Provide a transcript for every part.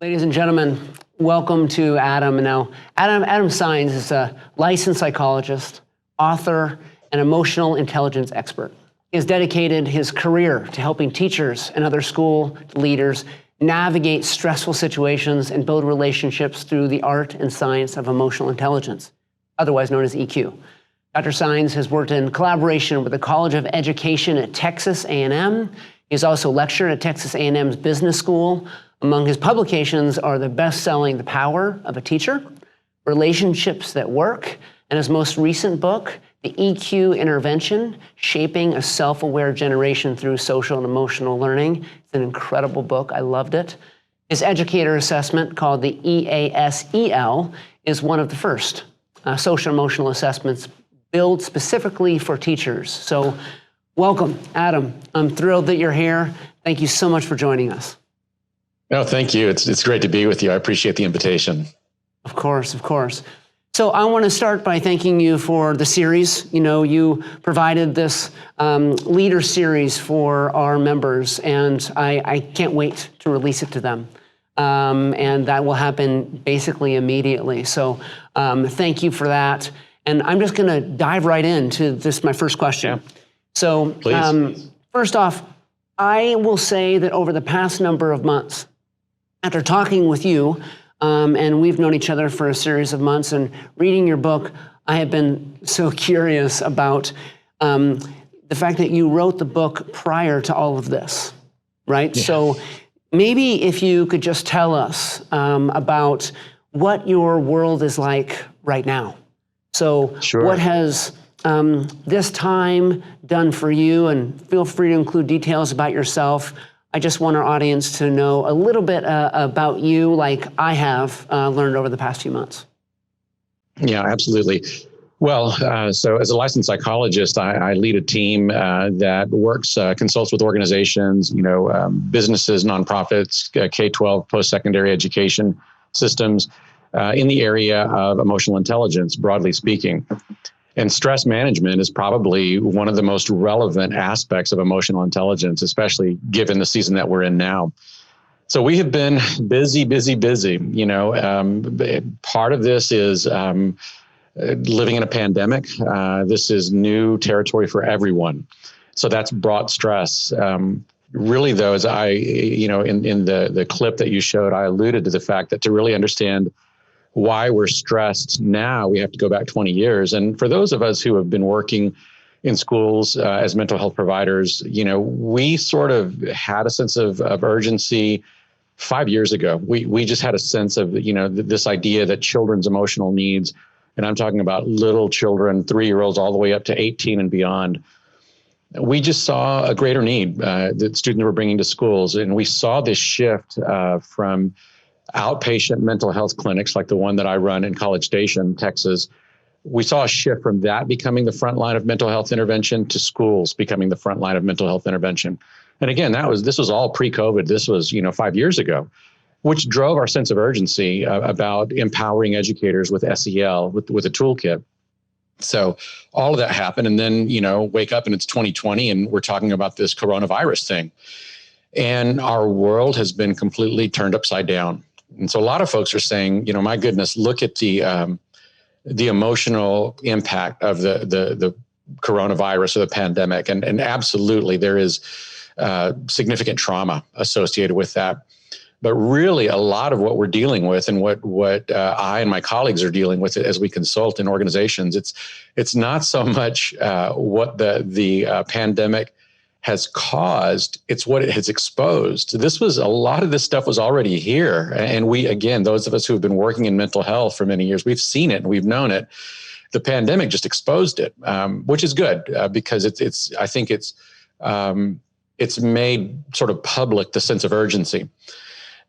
Ladies and gentlemen, welcome to Adam. Now, Adam Sáenz is a licensed psychologist, author, and emotional intelligence expert. He has dedicated his career to helping teachers and other school leaders navigate stressful situations and build relationships through the art and science of emotional intelligence, otherwise known as EQ. Dr. Sáenz has worked in collaboration with the College of Education at Texas A&M. He's also lectured at Texas A&M's Business School. Among his publications are the best-selling The Power of a Teacher, Relationships That Work, and his most recent book, The EQ Intervention, Shaping a Self-Aware Generation Through Social and Emotional Learning. It's an incredible book. I loved it. His educator assessment, called the EASEL, is one of the first social emotional assessments built specifically for teachers. So welcome, Adam. I'm thrilled that you're here. Thank you so much for joining us. No, thank you. It's great to be with you. I appreciate the invitation. Of course, of course. So I want to start by thanking you for the series. You know, you provided this leader series for our members, and I can't wait to release it to them. And that will happen basically immediately. So thank you for that. And I'm just going to dive right into this, my first question. Yeah. So Please. First off, I will say that over the past number of months, after talking with you, and we've known each other for a series of months, and reading your book, I have been so curious about the fact that you wrote the book prior to all of this, right? Yeah. So maybe if you could just tell us about what your world is like right now. So Sure. What has this time done for you? And feel free to include details about yourself. I just want our audience to know a little bit about you, like I have learned over the past few months. Yeah, absolutely. Well, so as a licensed psychologist, I lead a team that works, consults with organizations, businesses, nonprofits, K-12, post-secondary education systems in the area of emotional intelligence, broadly speaking. And stress management is probably one of the most relevant aspects of emotional intelligence, especially given the season that we're in now. So we have been busy. Part of this is living in a pandemic. This is new territory for everyone. So that's brought stress. Really, though, as in the clip that you showed, I alluded to the fact that to really understand why we're stressed now, we have to go back 20 years. And for those of us who have been working in schools as mental health providers, we sort of had a sense of urgency 5 years ago. We just had a sense of, this idea that children's emotional needs, and I'm talking about little children, 3-year-olds all the way up to 18 and beyond. We just saw a greater need that students were bringing to schools. And we saw this shift from outpatient mental health clinics like the one that I run in College Station, Texas. We saw a shift from that becoming the front line of mental health intervention to schools becoming the front line of mental health intervention. And again, this was all pre-COVID. This was, 5 years ago, which drove our sense of urgency about empowering educators with SEL, with a toolkit. So all of that happened. And then, wake up and it's 2020 and we're talking about this coronavirus thing. And our world has been completely turned upside down. And so a lot of folks are saying, my goodness, look at the emotional impact of the coronavirus or the pandemic. And absolutely, there is significant trauma associated with that. But really, a lot of what we're dealing with and what I and my colleagues are dealing with as we consult in organizations, it's not so much what the pandemic has caused, it's what it has exposed. A lot of this stuff was already here. And we, again, those of us who have been working in mental health for many years, we've seen it and we've known it. The pandemic just exposed it, which is good because I think it's made sort of public the sense of urgency.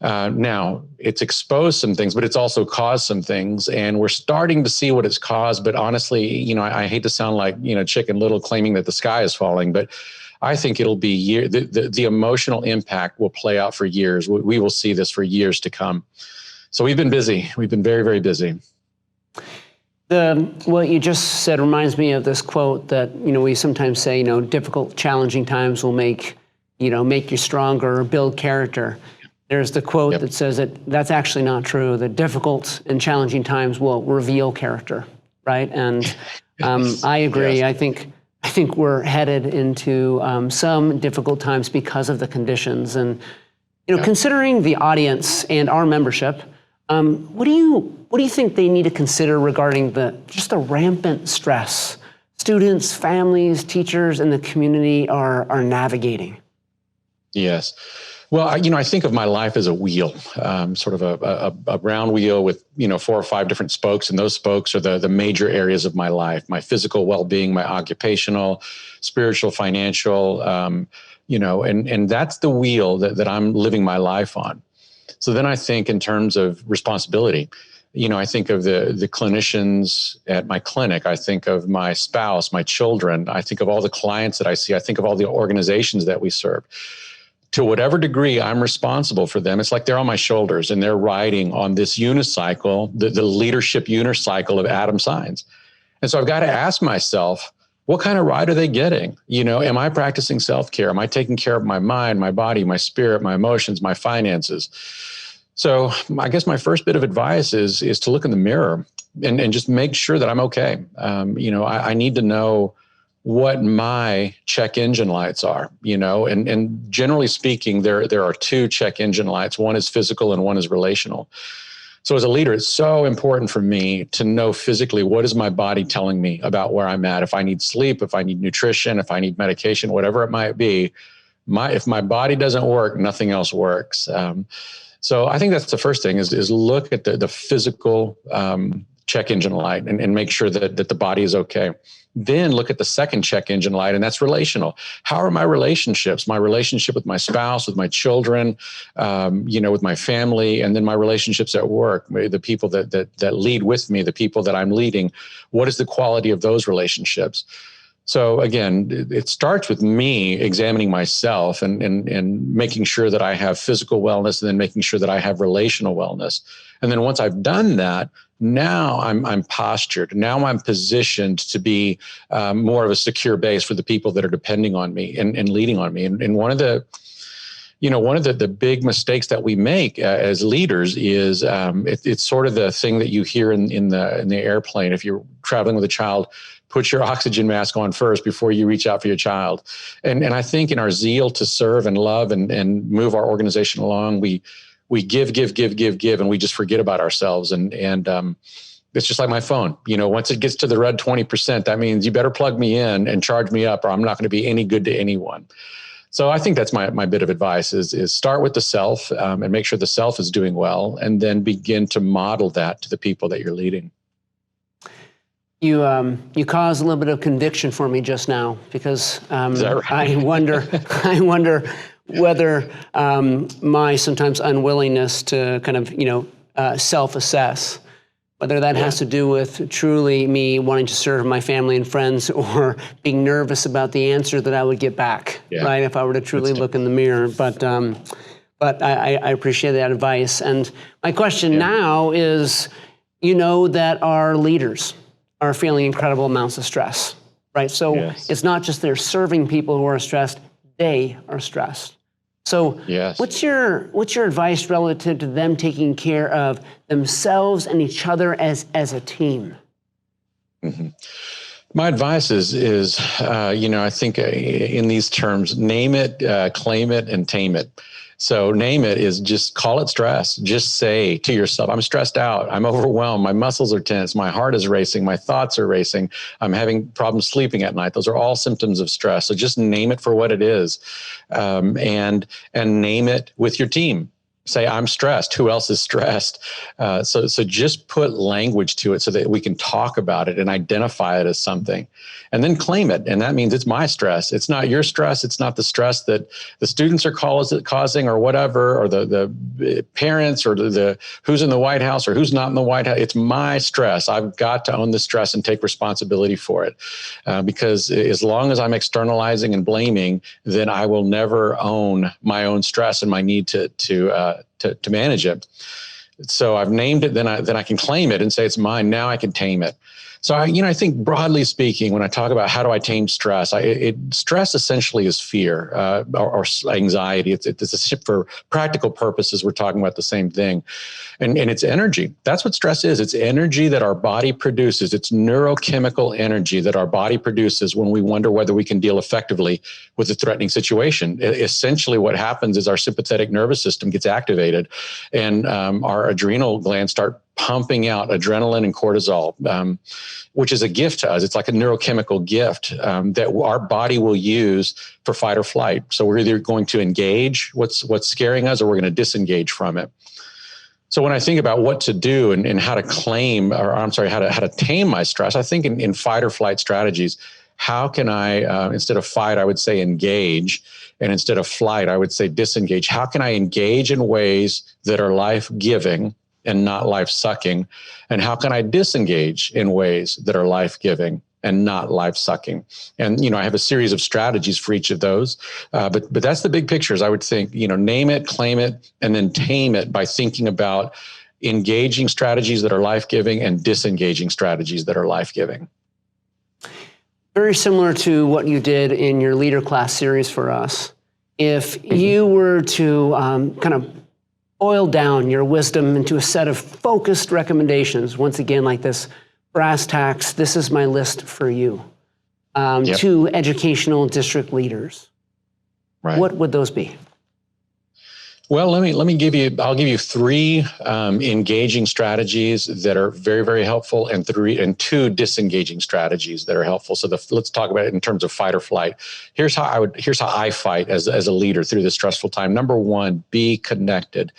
Now, it's exposed some things, but it's also caused some things, and we're starting to see what it's caused. But honestly, I hate to sound like, Chicken Little claiming that the sky is falling, but I think it'll be the emotional impact will play out for years. We will see this for years to come. So we've been busy. We've been very, very busy. What you just said reminds me of this quote that, we sometimes say, difficult, challenging times will make you stronger or build character. There's the quote Yep. that says that that's actually not true. The difficult and challenging times will reveal character, right? And I agree. Yes. I think we're headed into some difficult times because of the conditions. And considering the audience and our membership, what do you think they need to consider regarding the rampant stress students, families, teachers, and the community are navigating? Yes. Well, I think of my life as a wheel, sort of a round wheel with 4 or 5 different spokes, and those spokes are the major areas of my life: my physical well-being, my occupational, spiritual, financial, and that's the wheel that I'm living my life on. So then I think in terms of responsibility. I think of the clinicians at my clinic. I think of my spouse, my children. I think of all the clients that I see. I think of all the organizations that we serve. To whatever degree I'm responsible for them, it's like they're on my shoulders and they're riding on this unicycle, the leadership unicycle of Adam Sáenz. And so I've got to ask myself, what kind of ride are they getting? Am I practicing self-care? Am I taking care of my mind, my body, my spirit, my emotions, my finances? So I guess my first bit of advice is to look in the mirror and just make sure that I'm okay. I need to know what my check engine lights are, and generally speaking, there are 2 check engine lights. One is physical and one is relational. So as a leader, it's so important for me to know physically, what is my body telling me about where I'm at? If I need sleep, if I need nutrition, if I need medication, whatever it might be, if my body doesn't work, nothing else works. So I think that's the first thing is look at the physical check engine light and make sure that the body is okay. Then look at the second check engine light, and that's relational. How are my relationships? My relationship with my spouse, with my children, with my family, and then my relationships at work, the people that lead with me, the people that I'm leading. What is the quality of those relationships? So again, it starts with me examining myself and making sure that I have physical wellness, and then making sure that I have relational wellness. And then once I've done that, now I'm postured. Now I'm positioned to be more of a secure base for the people that are depending on me and leading on me. And one of the big mistakes that we make as leaders is it's sort of the thing that you hear in the airplane. If you're traveling with a child, put your oxygen mask on first before you reach out for your child. And I think in our zeal to serve and love and move our organization along, we give, and we just forget about ourselves. And it's just like my phone. Once it gets to the red 20%, that means you better plug me in and charge me up, or I'm not going to be any good to anyone. So I think that's my bit of advice is start with the self and make sure the self is doing well, and then begin to model that to the people that you're leading. You caused a little bit of conviction for me just now, because Is that right? I wonder whether my sometimes unwillingness to kind of self-assess, whether that has to do with truly me wanting to serve my family and friends, or being nervous about the answer that I would get back, right? If I were to truly look in the mirror. But I appreciate that advice. And my question now is, that our leaders are feeling incredible amounts of stress, right? So it's not just they're serving people who are stressed, they are stressed. So what's your advice relative to them taking care of themselves and each other as a team? Mm-hmm. My advice is I think in these terms: name it, claim it, and tame it. So name it is just call it stress. Just say to yourself, I'm stressed out. I'm overwhelmed. My muscles are tense. My heart is racing. My thoughts are racing. I'm having problems sleeping at night. Those are all symptoms of stress. So just name it for what it is, and name it with your team. Say, I'm stressed. Who else is stressed? So just put language to it so that we can talk about it and identify it as something, and then claim it. And that means it's my stress. It's not your stress. It's not the stress that the students are causing or whatever, or the parents, or the who's in the White House or who's not in the White House. It's my stress. I've got to own the stress and take responsibility for it. Because as long as I'm externalizing and blaming, then I will never own my own stress and my need to manage it. So I've named it, then I can claim it and say it's mine. Now I can tame it. So I think broadly speaking, when I talk about how do I tame stress, stress essentially is fear or anxiety. It's for practical purposes. We're talking about the same thing, and it's energy. That's what stress is. It's energy that our body produces. It's neurochemical energy that our body produces when we wonder whether we can deal effectively with a threatening situation. Essentially, what happens is our sympathetic nervous system gets activated, and our adrenal glands start pumping out adrenaline and cortisol, which is a gift to us. It's like a neurochemical gift that our body will use for fight or flight. So we're either going to engage what's scaring us, or we're going to disengage from it. So when I think about what to do and how to how to tame my stress, I think in fight or flight strategies, how can I, instead of fight, I would say engage. And instead of flight, I would say disengage. How can I engage in ways that are life-giving and not life-sucking? And how can I disengage in ways that are life-giving and not life-sucking? And, I have a series of strategies for each of those. But that's the big pictures. I would think, name it, claim it, and then tame it by thinking about engaging strategies that are life-giving and disengaging strategies that are life-giving. Very similar to what you did in your leader class series for us. If you were to kind of boil down your wisdom into a set of focused recommendations, once again, like this brass tacks, this is my list for you, to educational district leaders, right, what would those be? Well, I'll give you three engaging strategies that are very, very helpful, and two disengaging strategies that are helpful. So let's talk about it in terms of fight or flight. Here's how I fight as a leader through this stressful time. Number one, be connected.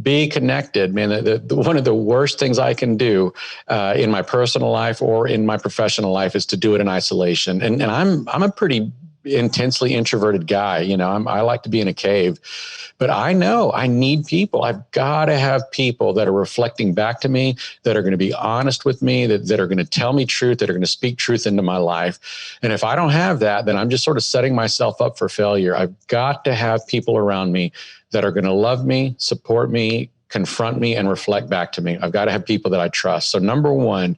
Be connected, man. One of the worst things I can do in my personal life or in my professional life is to do it in isolation. And I'm a pretty intensely introverted guy. I like to be in a cave, but I know I need people. I've got to have people that are reflecting back to me, that are going to be honest with me, that are going to tell me truth, that are going to speak truth into my life. And if I don't have that, then I'm just sort of setting myself up for failure. I've got to have people around me that are going to love me, support me, confront me, and reflect back to me. I've got to have people that I trust. So number one,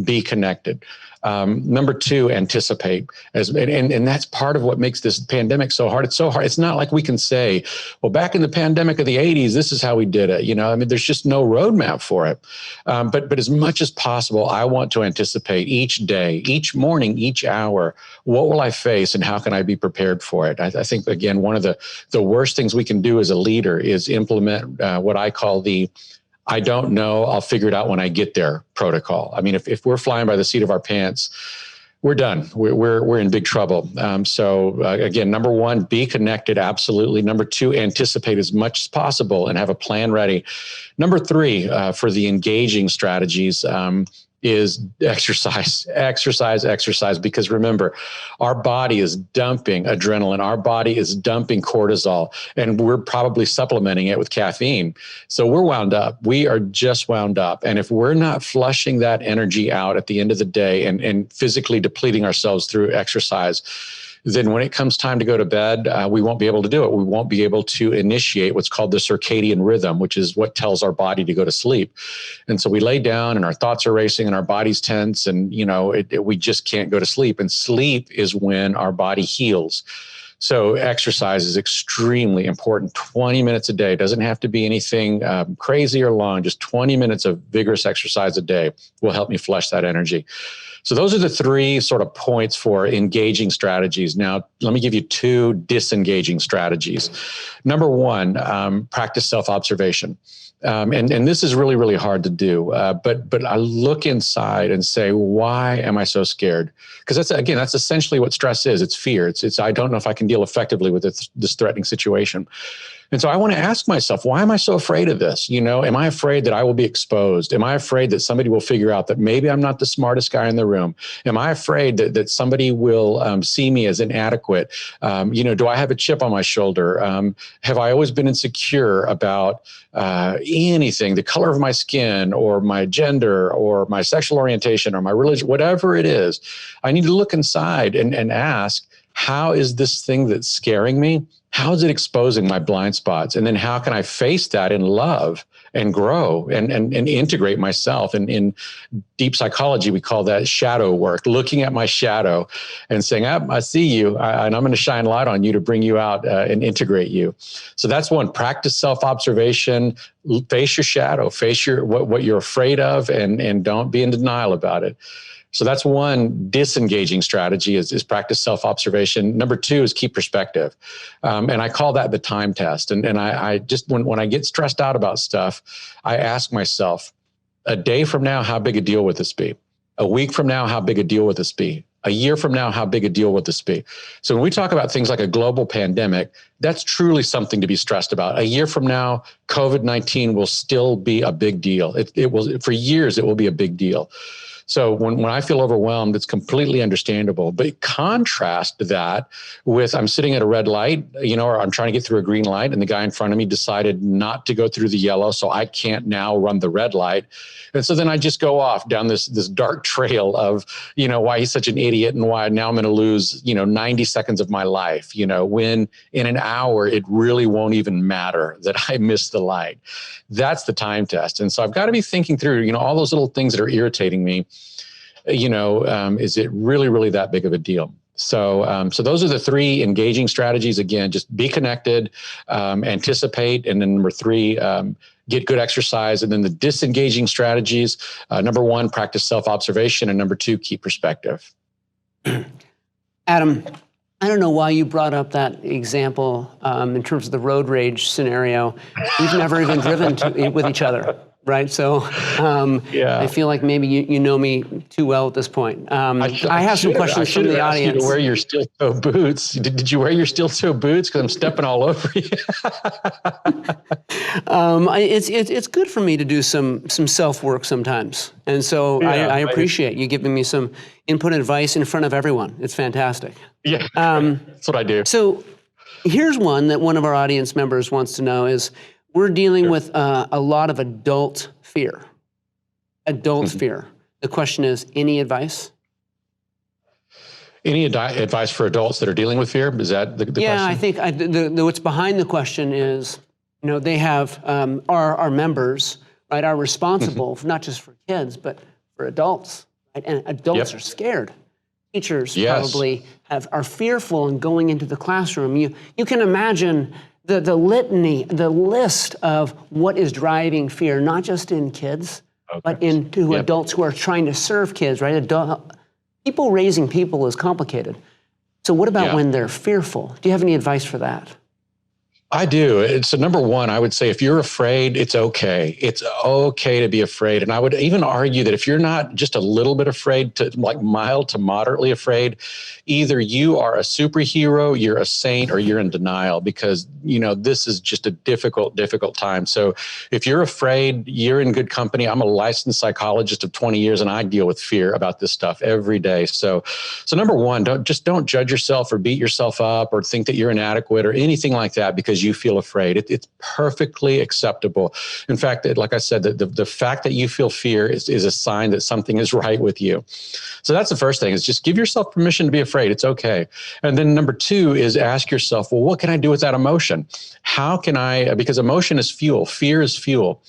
be connected. Number two, anticipate. And that's part of what makes this pandemic so hard. It's so hard. It's not like we can say, well, back in the pandemic of the 80s, this is how we did it. There's just no roadmap for it. But as much as possible, I want to anticipate each day, each morning, each hour, what will I face and how can I be prepared for it? I think, again, one of the worst things we can do as a leader is implement what I call the I don't know, I'll figure it out when I get there protocol. I mean, if we're flying by the seat of our pants, we're done. We're in big trouble. So again, number one, be connected. Absolutely. Number two, anticipate as much as possible and have a plan ready. Number three, for the engaging strategies, is exercise, because remember, our body is dumping adrenaline, our body is dumping cortisol, and we're probably supplementing it with caffeine. So we're wound up. We are just wound up. And if we're not flushing that energy out at the end of the day and physically depleting ourselves through exercise, then when it comes time to go to bed, we won't be able to do it. We won't be able to initiate what's called the circadian rhythm, which is what tells our body to go to sleep. And so we lay down and our thoughts are racing and our body's tense, and we just can't go to sleep. And sleep is when our body heals. So exercise is extremely important. 20 minutes a day. Doesn't have to be anything crazy or long. Just 20 minutes of vigorous exercise a day will help me flush that energy. So those are the three sort of points for engaging strategies. Now, let me give you two disengaging strategies. Number one, practice self-observation. And this is really, really hard to do. But I look inside and say, why am I so scared? Because that's essentially what stress is. It's fear. It's I don't know if I can deal effectively with this threatening situation. And so I want to ask myself, why am I so afraid of this? Am I afraid that I will be exposed? Am I afraid that somebody will figure out that maybe I'm not the smartest guy in the room? Am I afraid that somebody will see me as inadequate? Do I have a chip on my shoulder? Have I always been insecure about anything, the color of my skin or my gender or my sexual orientation or my religion, whatever it is? I need to look inside and ask, how is this thing that's scaring me? How is it exposing my blind spots? And then how can I face that in love and grow and integrate myself. And in deep psychology, we call that shadow work, looking at my shadow and saying, I see you, and I'm going to shine light on you to bring you out and integrate you. So that's one, practice self-observation, face your shadow, face what you're afraid of, and don't be in denial about it. So that's one disengaging strategy is practice self-observation. Number two is keep perspective. And I call that the time test. And I just, when I get stressed out about stuff, I ask myself, a day from now, how big a deal would this be? A week from now, how big a deal would this be? A year from now, how big a deal would this be? So when we talk about things like a global pandemic, that's truly something to be stressed about. A year from now, COVID-19 will still be a big deal. It will, for years, it will be a big deal. So when I feel overwhelmed, it's completely understandable. But contrast that with I'm sitting at a red light, or I'm trying to get through a green light, and the guy in front of me decided not to go through the yellow, so I can't now run the red light. And so then I just go off down this dark trail of, why he's such an idiot and why now I'm going to lose, 90 seconds of my life, when in an hour, it really won't even matter that I missed the light. That's the time test. And so I've got to be thinking through, all those little things that are irritating me. Is it really, really that big of a deal? So those are the three engaging strategies. Again, just be connected, anticipate, and then number three, get good exercise. And then the disengaging strategies, number one, practice self-observation, and number two, keep perspective. Adam, I don't know why you brought up that example in terms of the road rage scenario. We've never even driven with each other. Right. So I feel like maybe you know me too well at this point. I have some questions from the audience. You to wear your steel-toe boots. Did you wear your steel-toe boots? Because I'm stepping all over you. It's good for me to do some self-work sometimes. And so I appreciate you giving me some input and advice in front of everyone. It's fantastic. Yeah, that's what I do. So here's one that one of our audience members wants to know is, we're dealing with a lot of adult fear. Fear. The question is, any advice? Any advice for adults that are dealing with fear? Is that the question? Yeah, I think what's behind the question is, they have our members, right, are responsible for not just for kids, but for adults. Right? And adults are scared. Teachers probably are fearful in going into the classroom. You can imagine the litany, the list of what is driving fear, not just in kids, but into adults who are trying to serve kids, right? People raising people is complicated. So what about when they're fearful? Do you have any advice for that? I do. So number one, I would say if you're afraid, it's okay. It's okay to be afraid. And I would even argue that if you're not just a little bit afraid, to like mild to moderately afraid, either you are a superhero, you're a saint, or you're in denial, because, this is just a difficult time. So if you're afraid, you're in good company. I'm a licensed psychologist of 20 years, and I deal with fear about this stuff every day. So number one, don't judge yourself or beat yourself up or think that you're inadequate or anything like that because you feel afraid. It's perfectly acceptable. In fact, like I said, the fact that you feel fear is a sign that something is right with you. So that's the first thing, is just give yourself permission to be afraid. It's okay. And then number two is ask yourself, well, what can I do with that emotion? How can I, because emotion is fuel, fear is fuel.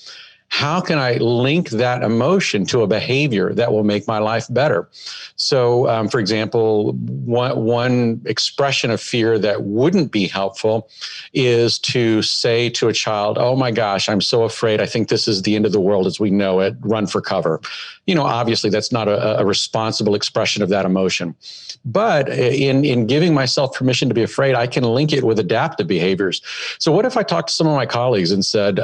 How can I link that emotion to a behavior that will make my life better? So, for example, one expression of fear that wouldn't be helpful is to say to a child, oh my gosh, I'm so afraid. I think this is the end of the world as we know it. Run for cover. Obviously that's not a responsible expression of that emotion. But in giving myself permission to be afraid, I can link it with adaptive behaviors. So what if I talked to some of my colleagues and said,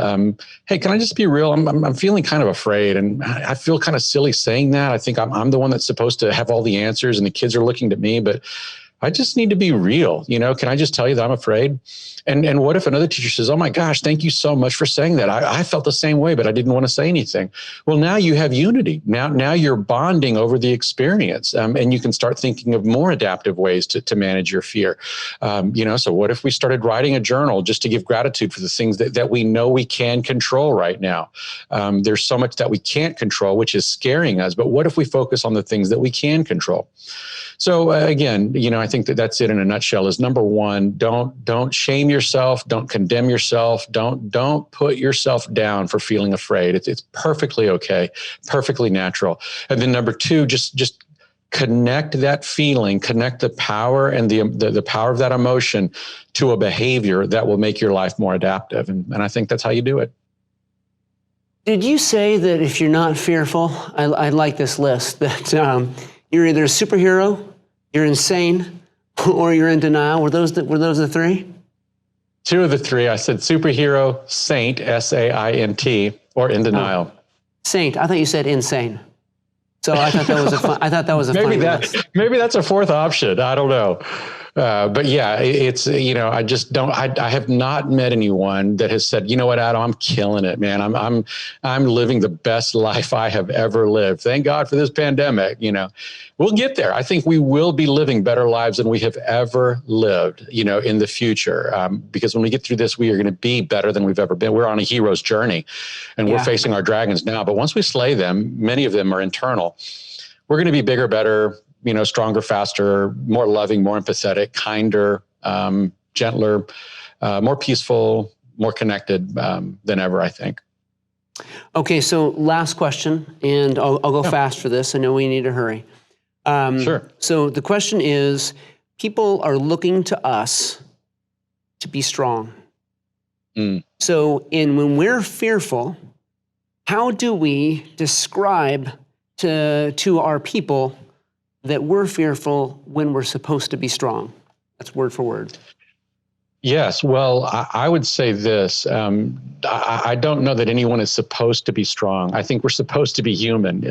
hey, can I just be real? I'm feeling kind of afraid, and I feel kind of silly saying that. I think I'm the one that's supposed to have all the answers, and the kids are looking to me, but I just need to be real. Can I just tell you that I'm afraid? And what if another teacher says, oh my gosh, thank you so much for saying that. I felt the same way, but I didn't want to say anything. Well, now you have unity. Now you're bonding over the experience, and you can start thinking of more adaptive ways to manage your fear. So what if we started writing a journal just to give gratitude for the things that we know we can control right now? There's so much that we can't control, which is scaring us. But what if we focus on the things that we can control? So again, I think that that's it in a nutshell, is number one, don't shame yourself. Don't condemn yourself. Don't put yourself down for feeling afraid. It's perfectly okay, perfectly natural. And then number two, just connect that feeling, connect the power and the power of that emotion to a behavior that will make your life more adaptive. And I think that's how you do it. Did you say that if you're not fearful, I like this list, that you're either a superhero, you're insane, or you're in denial? Were those the three? Two of the three. I said superhero, saint, S-A-I-N-T, or in denial. Oh, saint. I thought you said insane. So I thought that was a funny list. Maybe that's a fourth option. I don't know. But yeah, it's, I just don't, I have not met anyone that has said, you know what, Adam, I'm killing it, man. I'm living the best life I have ever lived. Thank God for this pandemic. We'll get there. I think we will be living better lives than we have ever lived, in the future. Because when we get through this, we are going to be better than we've ever been. We're on a hero's journey and we're facing our dragons now. But once we slay them, many of them are internal. We're going to be bigger, better, stronger, faster, more loving, more empathetic, kinder, gentler, more peaceful, more connected than ever, I think. Okay, so last question, and I'll go fast for this. I know we need to hurry. Sure. So the question is, people are looking to us to be strong. So when we're fearful, how do we describe to our people that we're fearful when we're supposed to be strong? That's word for word. Yes. Well, I would say this. I don't know that anyone is supposed to be strong. I think we're supposed to be human.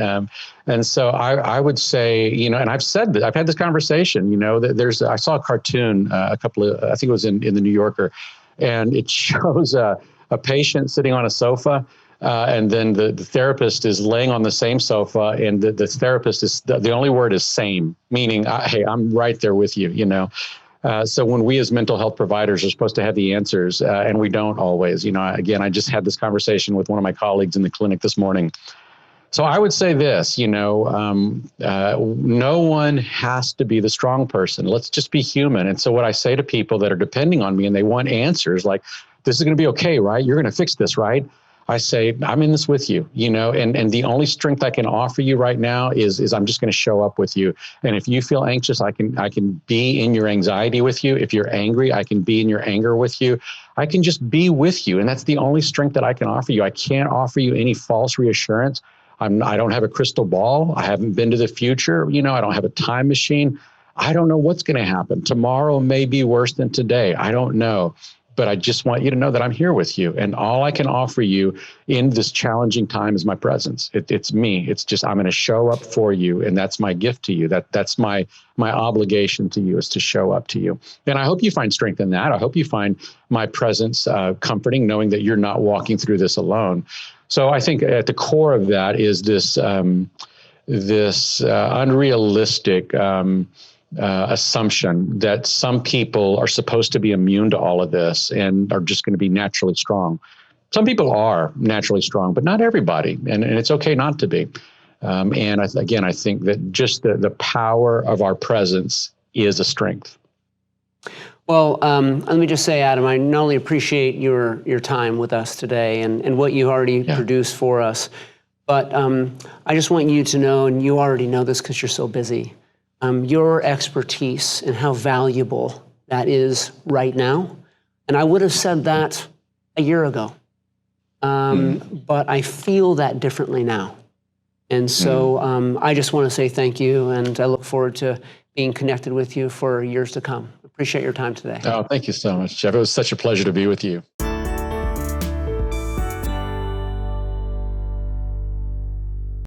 And so I would say, and I've said that, I've had this conversation, that I saw a cartoon, I think it was in the New Yorker, and it shows a patient sitting on a sofa. And then the therapist is laying on the same sofa, and the therapist is, the only word is same, meaning, hey, I'm right there with you, So when we as mental health providers are supposed to have the answers, and we don't always, again, I just had this conversation with one of my colleagues in the clinic this morning. So I would say this, no one has to be the strong person. Let's just be human. And so what I say to people that are depending on me and they want answers like, this is going to be okay, right? You're going to fix this, right? I say, I'm in this with you, and the only strength I can offer you right now is I'm just going to show up with you. And if you feel anxious, I can be in your anxiety with you. If you're angry, I can be in your anger with you. I can just be with you. And that's the only strength that I can offer you. I can't offer you any false reassurance. I don't have a crystal ball. I haven't been to the future. I don't have a time machine. I don't know what's going to happen. Tomorrow may be worse than today. I don't know. But I just want you to know that I'm here with you. And all I can offer you in this challenging time is my presence. It's me. It's just, I'm going to show up for you. And that's my gift to you. That's my obligation to you, is to show up to you. And I hope you find strength in that. I hope you find my presence comforting, knowing that you're not walking through this alone. So I think at the core of that is this unrealistic assumption that some people are supposed to be immune to all of this and are just going to be naturally strong. Some people are naturally strong, but not everybody. And it's okay not to be. And I think that just the power of our presence is a strength. Well, let me just say, Adam, I not only appreciate your time with us today and what you already produced for us, but I just want you to know, and you already know this because you're so busy, your expertise and how valuable that is right now. And I would have said that a year ago, but I feel that differently now. And so I just want to say thank you, and I look forward to being connected with you for years to come. Appreciate your time today. Oh, thank you so much, Jeff. It was such a pleasure to be with you.